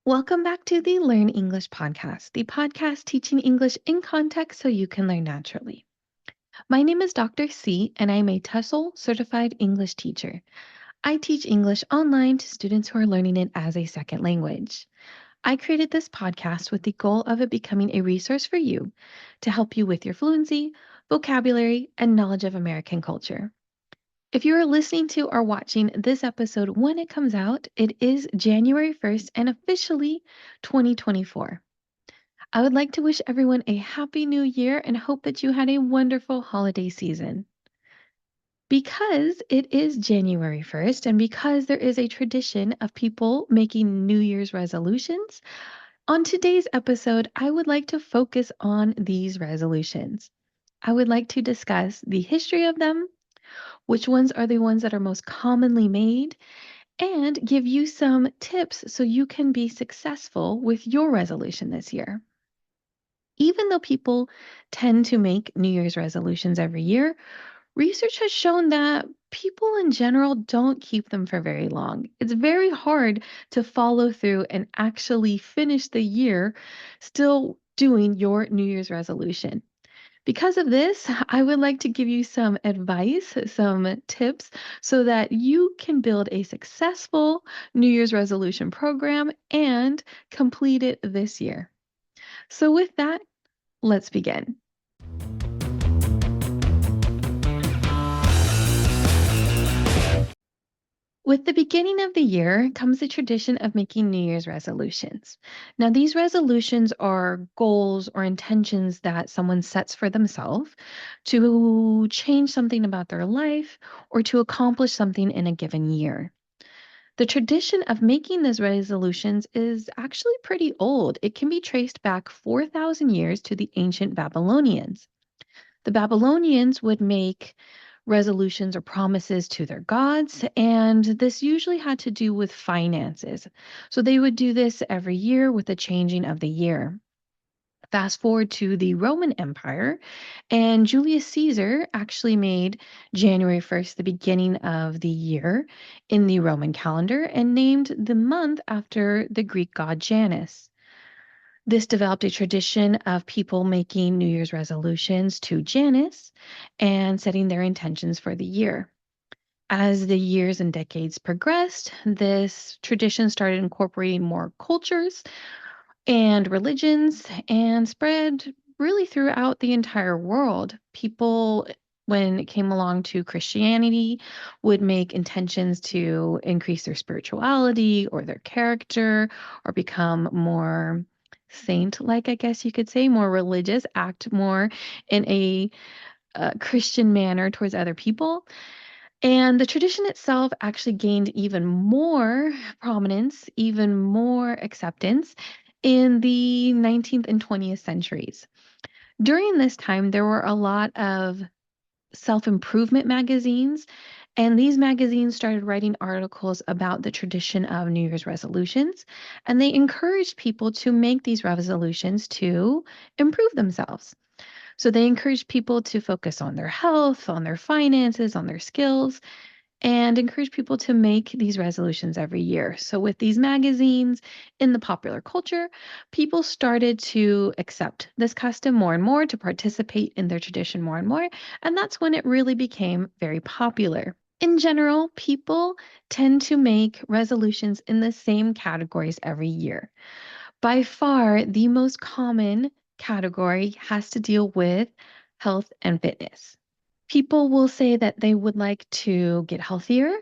Welcome back to the Learn English podcast, the podcast teaching English in context so you can learn naturally. My name is Dr. C, and I'm a TESOL certified English teacher. I teach English online to students who are learning it as a second language. I created this podcast with the goal of it becoming a resource for you to help you with your fluency, vocabulary, and knowledge of American culture. If you are listening to or watching this episode when it comes out, it is January 1st and officially 2024. I would like to wish everyone a happy new year and hope that you had a wonderful holiday season. Because it is January 1st and because there is a tradition of people making New Year's resolutions, on today's episode, I would like to focus on these resolutions. I would like to discuss the history of them, which ones are the ones that are most commonly made, and give you some tips so you can be successful with your resolution this year. Even though people tend to make New Year's resolutions every year, research has shown that people in general don't keep them for very long. It's very hard to follow through and actually finish the year still doing your New Year's resolution. Because of this, I would like to give you some advice, some tips, so that you can build a successful New Year's resolution program and complete it this year. So, with that, let's begin. With the beginning of the year comes the tradition of making New Year's resolutions. Now, these resolutions are goals or intentions that someone sets for themselves to change something about their life or to accomplish something in a given year. The tradition of making these resolutions is actually pretty old. It can be traced back 4,000 years to the ancient Babylonians. The Babylonians would make resolutions or promises to their gods, and this usually had to do with finances. So they would do this every year with the changing of the year. Fast forward to the Roman Empire, and Julius Caesar actually made January 1st the beginning of the year in the Roman calendar and named the month after the Greek god Janus. This developed a tradition of people making New Year's resolutions to Janus and setting their intentions for the year. As the years and decades progressed, this tradition started incorporating more cultures and religions and spread really throughout the entire world. People, when it came along to Christianity, would make intentions to increase their spirituality or their character or become more saint like, I guess you could say, more religious, act more in a Christian manner towards other people. And the tradition itself actually gained even more prominence, even more acceptance in the 19th and 20th centuries. During this time, there were a lot of self improvement magazines, and these magazines started writing articles about the tradition of New Year's resolutions, and they encouraged people to make these resolutions to improve themselves. So they encouraged people to focus on their health, on their finances, on their skills, and encourage people to make these resolutions every year. So, with these magazines in the popular culture, people started to accept this custom more and more, to participate in their tradition more and more. And that's when it really became very popular. In general, people tend to make resolutions in the same categories every year. By far, the most common category has to deal with health and fitness. People will say that they would like to get healthier,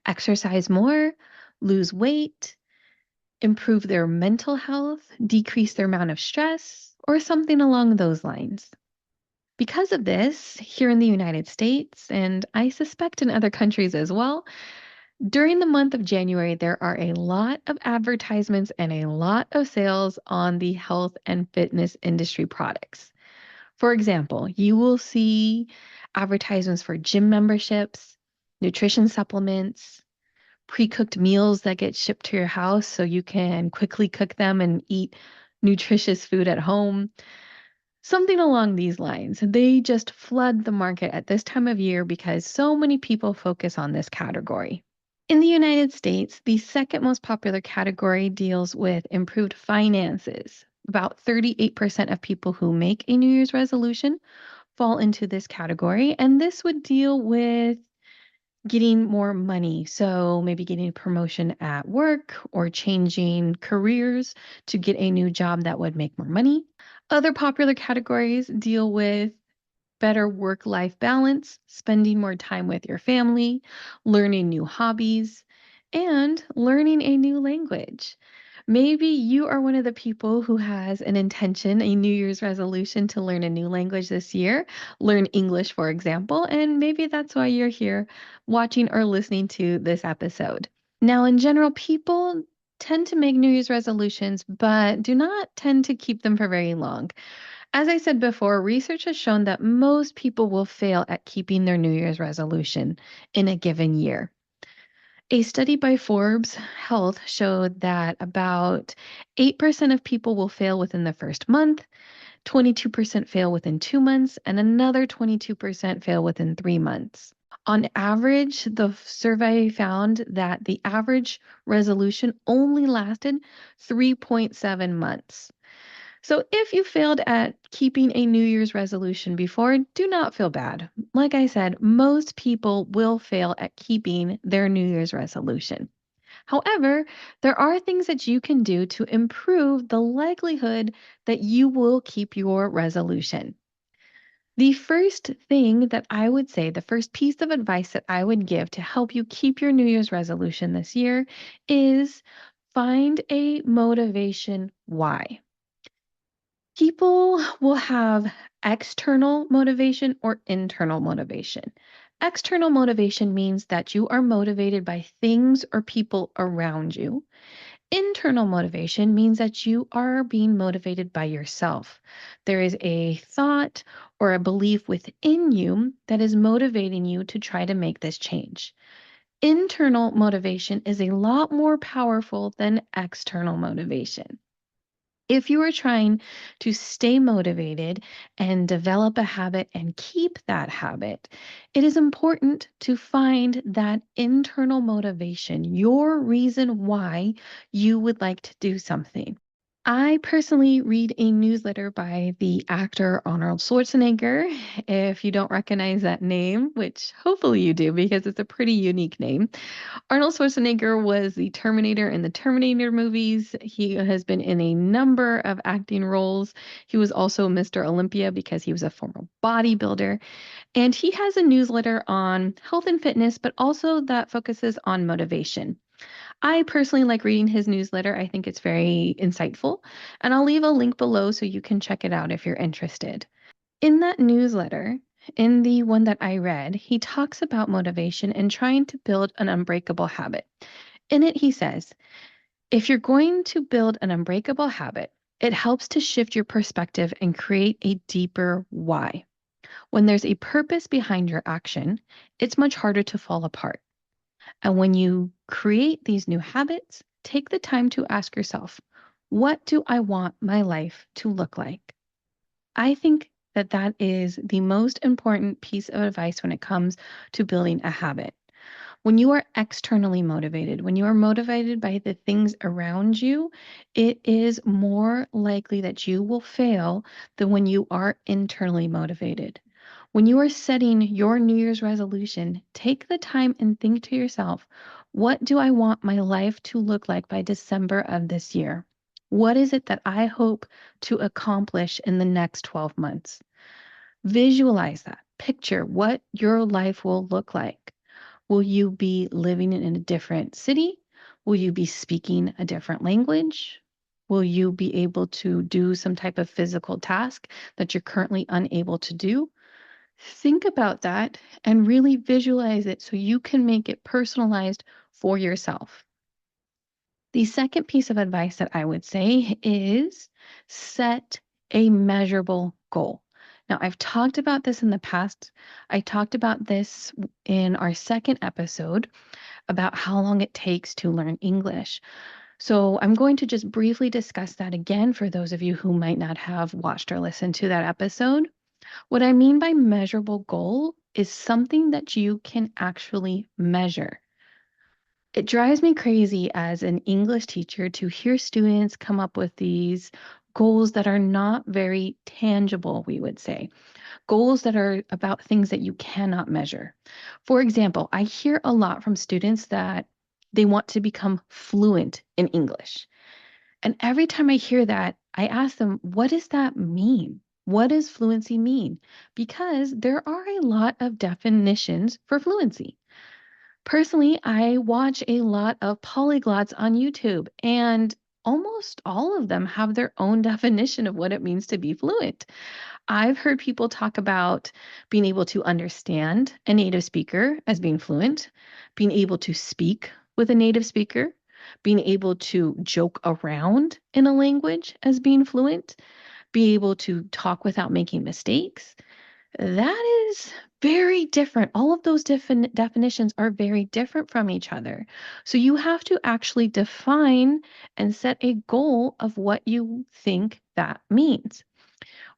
exercise more, lose weight, improve their mental health, decrease their amount of stress, or something along those lines. Because of this, here in the United States, and I suspect in other countries as well, during the month of January, there are a lot of advertisements and a lot of sales on the health and fitness industry products. For example, you will see advertisements for gym memberships, nutrition supplements, pre-cooked meals that get shipped to your house so you can quickly cook them and eat nutritious food at home. Something along these lines. They just flood the market at this time of year because so many people focus on this category. In the United States, the second most popular category deals with improved finances. About 38% of people who make a New Year's resolution fall into this category, and this would deal with getting more money. So maybe getting a promotion at work or changing careers to get a new job that would make more money. Other popular categories deal with better work life balance, spending more time with your family, learning new hobbies, and learning a new language. Maybe you are one of the people who has an intention, a New Year's resolution to learn a new language this year, learn English, for example, and maybe that's why you're here watching or listening to this episode. Now, in general, people tend to make New Year's resolutions, but do not tend to keep them for very long. As I said before, research has shown that most people will fail at keeping their New Year's resolution in a given year. A study by Forbes Health showed that about 8% of people will fail within the first month, 22% fail within 2 months, and another 22% fail within 3 months. On average, the survey found that the average resolution only lasted 3.7 months. So if you failed at keeping a New Year's resolution before, do not feel bad. Like I said, most people will fail at keeping their New Year's resolution. However, there are things that you can do to improve the likelihood that you will keep your resolution. The first thing that I would say, the first piece of advice that I would give to help you keep your New Year's resolution this year is find a motivation why. People will have external motivation or internal motivation. External motivation means that you are motivated by things or people around you. Internal motivation means that you are being motivated by yourself. There is a thought or a belief within you that is motivating you to try to make this change. Internal motivation is a lot more powerful than external motivation. If you are trying to stay motivated and develop a habit and keep that habit, it is important to find that internal motivation, your reason why you would like to do something. I personally read a newsletter by the actor Arnold Schwarzenegger. If you don't recognize that name, which hopefully you do because it's a pretty unique name, Arnold Schwarzenegger was the Terminator in the Terminator movies. He has been in a number of acting roles. He was also Mr. Olympia because he was a former bodybuilder. And he has a newsletter on health and fitness, but also that focuses on motivation. I personally like reading his newsletter. I think it's very insightful. And I'll leave a link below so you can check it out if you're interested. In that newsletter, in the one that I read, he talks about motivation and trying to build an unbreakable habit. In it, he says, if you're going to build an unbreakable habit, it helps to shift your perspective and create a deeper why. When there's a purpose behind your action, it's much harder to fall apart. And when you create these new habits, take the time to ask yourself, what do I want my life to look like? I think that that is the most important piece of advice when it comes to building a habit. When you are externally motivated, when you are motivated by the things around you, it is more likely that you will fail than when you are internally motivated. When you are setting your New Year's resolution, take the time and think to yourself, what do I want my life to look like by December of this year? What is it that I hope to accomplish in the next 12 months? Visualize that. Picture what your life will look like. Will you be living in a different city? Will you be speaking a different language? Will you be able to do some type of physical task that you're currently unable to do? Think about that and really visualize it so you can make it personalized for yourself. The second piece of advice that I would say is set a measurable goal. Now, I've talked about this in the past. I talked about this in our second episode about how long it takes to learn English. So I'm going to just briefly discuss that again for those of you who might not have watched or listened to that episode. What I mean by measurable goal is something that you can actually measure. It drives me crazy as an English teacher to hear students come up with these goals that are not very tangible, we would say. Goals that are about things that you cannot measure. For example, I hear a lot from students that they want to become fluent in English. And every time I hear that, I ask them, what does that mean? What does fluency mean? Because there are a lot of definitions for fluency. Personally, I watch a lot of polyglots on YouTube, and almost all of them have their own definition of what it means to be fluent. I've heard people talk about being able to understand a native speaker as being fluent, being able to speak with a native speaker, being able to joke around in a language as being fluent, be able to talk without making mistakes. That is very different. All of those definitions are very different from each other. So you have to actually define and set a goal of what you think that means.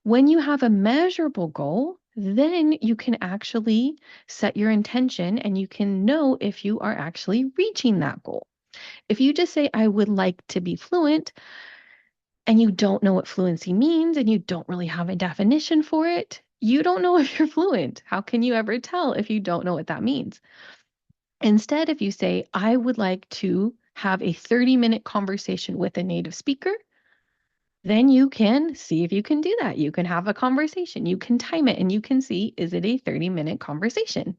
When you have a measurable goal, then you can actually set your intention and you can know if you are actually reaching that goal. If you just say, I would like to be fluent, and you don't know what fluency means and you don't really have a definition for it, you don't know if you're fluent. How can you ever tell if you don't know what that means? Instead, if you say, I would like to have a 30-minute conversation with a native speaker, then you can see if you can do that. You can have a conversation, you can time it, and you can see, is it a 30-minute conversation?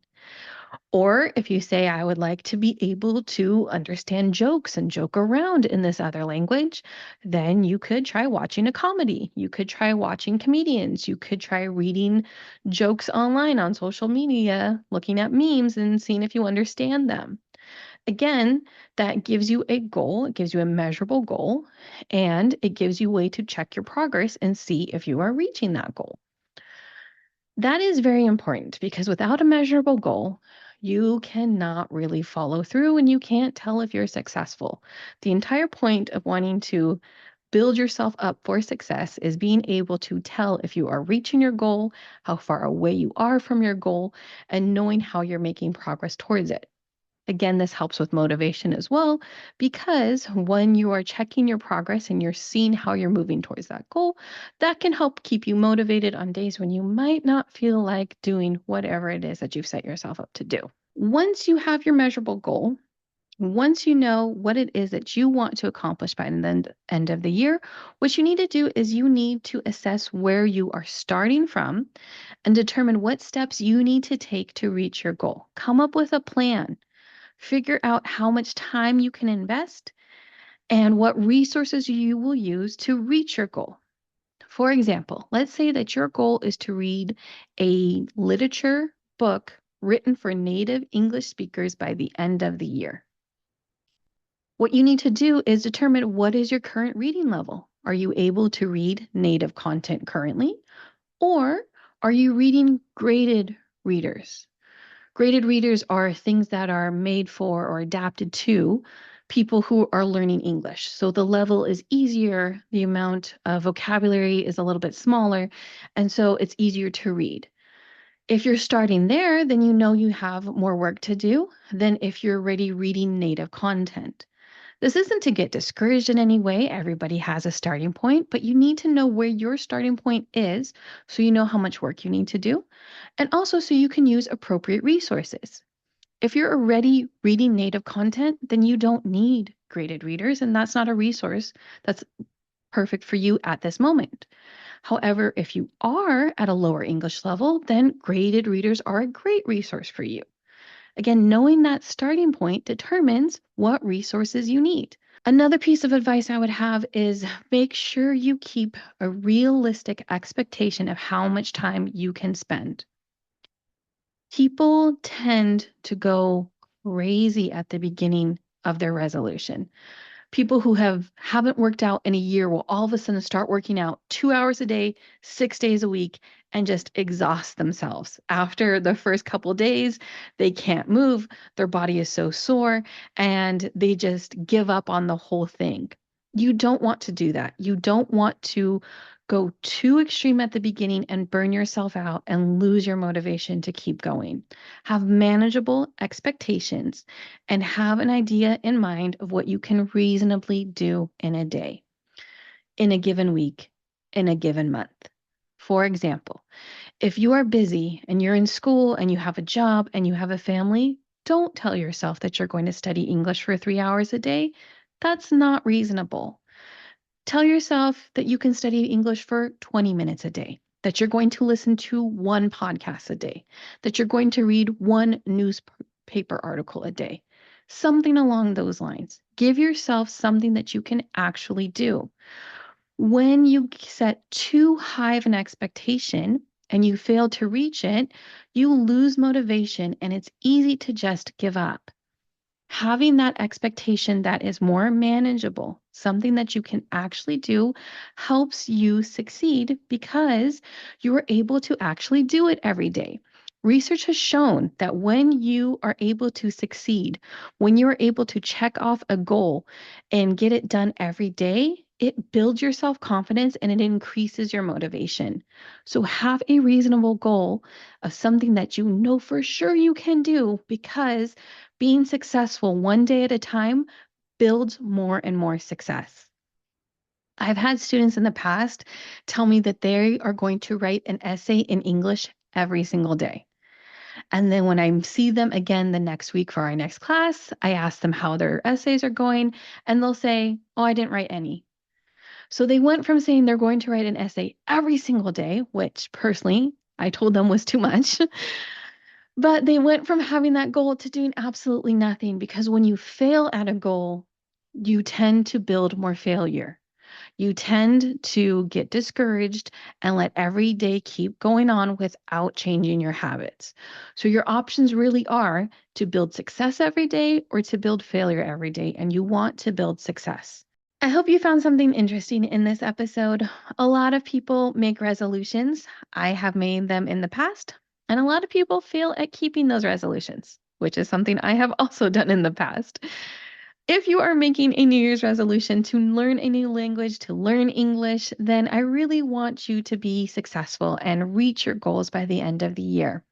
Or if you say, I would like to be able to understand jokes and joke around in this other language, then you could try watching a comedy. You could try watching comedians. You could try reading jokes online on social media, looking at memes and seeing if you understand them. Again, that gives you a goal, it gives you a measurable goal, and it gives you a way to check your progress and see if you are reaching that goal. That is very important because without a measurable goal, you cannot really follow through and you can't tell if you're successful. The entire point of wanting to build yourself up for success is being able to tell if you are reaching your goal, how far away you are from your goal, and knowing how you're making progress towards it. Again, this helps with motivation as well, because when you are checking your progress and you're seeing how you're moving towards that goal, that can help keep you motivated on days when you might not feel like doing whatever it is that you've set yourself up to do. Once you have your measurable goal, once you know what it is that you want to accomplish by the end of the year, what you need to do is you need to assess where you are starting from and determine what steps you need to take to reach your goal. Come up with a plan. Figure out how much time you can invest and what resources you will use to reach your goal. For example, let's say that your goal is to read a literature book written for native English speakers by the end of the year. What you need to do is determine what is your current reading level. Are you able to read native content currently? Or are you reading graded readers? Graded readers are things that are made for or adapted to people who are learning English. So the level is easier, the amount of vocabulary is a little bit smaller, and so it's easier to read. If you're starting there, then you know you have more work to do than if you're already reading native content. This isn't to get discouraged in any way. Everybody has a starting point, but you need to know where your starting point is so you know how much work you need to do, and also so you can use appropriate resources. If you're already reading native content, then you don't need graded readers, and that's not a resource that's perfect for you at this moment. However, if you are at a lower English level, then graded readers are a great resource for you. Again, knowing that starting point determines what resources you need. Another piece of advice I would have is make sure you keep a realistic expectation of how much time you can spend. People tend to go crazy at the beginning of their resolution. People who haven't worked out in a year will all of a sudden start working out 2 hours a day, 6 days a week, and just exhaust themselves. After the first couple days, they can't move, their body is so sore, and they just give up on the whole thing. You don't want to do that. You don't want to go too extreme at the beginning and burn yourself out and lose your motivation to keep going. Have manageable expectations and have an idea in mind of what you can reasonably do in a day, in a given week, in a given month. For example, if you are busy and you're in school and you have a job and you have a family, don't tell yourself that you're going to study English for 3 hours a day. That's not reasonable. Tell yourself that you can study English for 20 minutes a day, that you're going to listen to one podcast a day, that you're going to read one newspaper article a day, something along those lines. Give yourself something that you can actually do. When you set too high of an expectation and you fail to reach it, you lose motivation and it's easy to just give up. Having that expectation that is more manageable, something that you can actually do, helps you succeed because you are able to actually do it every day. Research has shown that when you are able to succeed, when you're able to check off a goal and get it done every day, it builds your self confidence and it increases your motivation. So, have a reasonable goal of something that you know for sure you can do, because being successful one day at a time builds more and more success. I've had students in the past tell me that they are going to write an essay in English every single day. And then when I see them again the next week for our next class, I ask them how their essays are going, and they'll say, "Oh, I didn't write any." So they went from saying they're going to write an essay every single day, which personally I told them was too much. But they went from having that goal to doing absolutely nothing, because when you fail at a goal, you tend to build more failure. You tend to get discouraged and let every day keep going on without changing your habits. So your options really are to build success every day or to build failure every day, and you want to build success. I hope you found something interesting in this episode. A lot of people make resolutions. I have made them in the past, and a lot of people fail at keeping those resolutions, which is something I have also done in the past. If you are making a New Year's resolution to learn a new language, to learn English, then I really want you to be successful and reach your goals by the end of the year.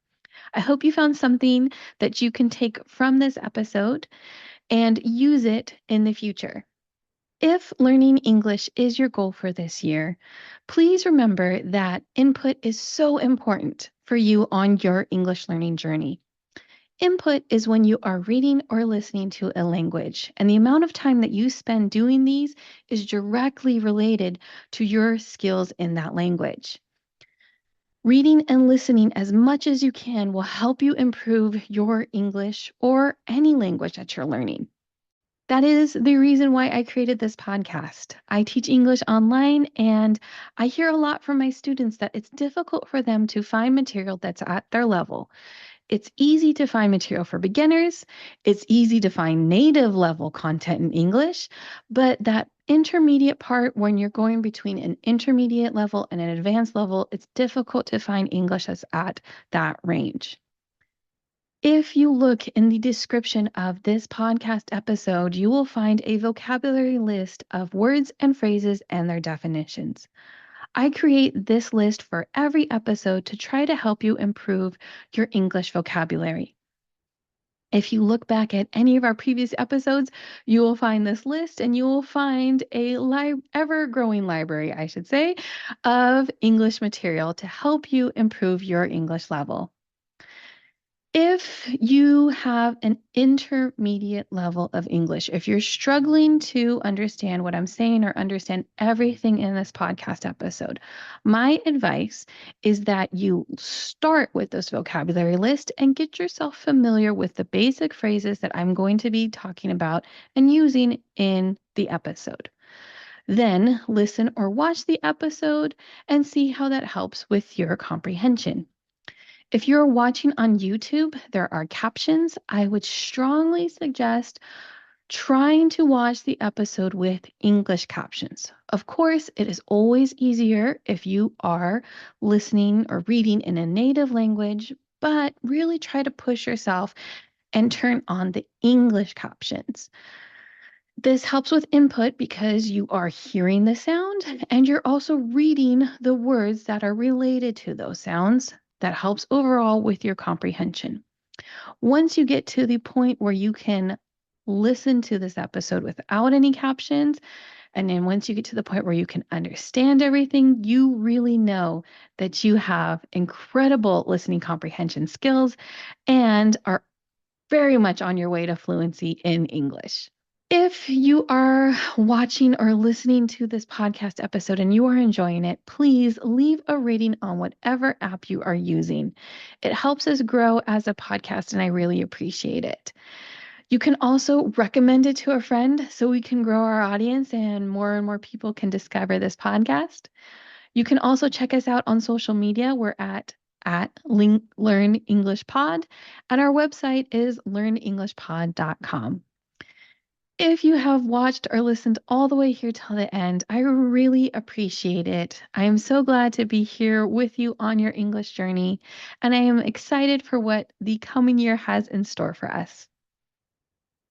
I hope you found something that you can take from this episode and use it in the future. If learning English is your goal for this year, please remember that input is so important for you on your English learning journey. Input is when you are reading or listening to a language, and the amount of time that you spend doing these is directly related to your skills in that language. Reading and listening as much as you can will help you improve your English or any language that you're learning. That is the reason why I created this podcast. I teach English online, and I hear a lot from my students that it's difficult for them to find material that's at their level. It's easy to find material for beginners. It's easy to find native level content in English, but that intermediate part, when you're going between an intermediate level and an advanced level, it's difficult to find English that's at that range. If you look in the description of this podcast episode, you will find a vocabulary list of words and phrases and their definitions. I create this list for every episode to try to help you improve your English vocabulary. If you look back at any of our previous episodes, you will find this list, and you will find a ever-growing library, I should say, of English material to help you improve your English level. If you have an intermediate level of English, if you're struggling to understand what I'm saying or understand everything in this podcast episode, my advice is that you start with this vocabulary list and get yourself familiar with the basic phrases that I'm going to be talking about and using in the episode. Then listen or watch the episode and see how that helps with your comprehension. If you're watching on YouTube, there are captions. I would strongly suggest trying to watch the episode with English captions. Of course, it is always easier if you are listening or reading in a native language, but really try to push yourself and turn on the English captions. This helps with input because you are hearing the sound and you're also reading the words that are related to those sounds. That helps overall with your comprehension. Once you get to the point where you can listen to this episode without any captions, and then once you get to the point where you can understand everything, you really know that you have incredible listening comprehension skills and are very much on your way to fluency in English. If you are watching or listening to this podcast episode and you are enjoying it, please leave a rating on whatever app you are using. It helps us grow as a podcast, and I really appreciate it. You can also recommend it to a friend so we can grow our audience and more people can discover this podcast. You can also check us out on social media. We're at Learn English Pod, and our website is learnenglishpod.com. If you have watched or listened all the way here till the end, I really appreciate it. I am so glad to be here with you on your English journey, and I am excited for what the coming year has in store for us.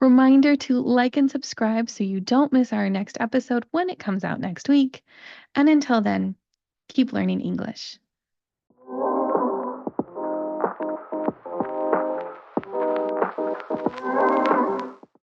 Reminder to like and subscribe so you don't miss our next episode when it comes out next week. And until then, keep learning English.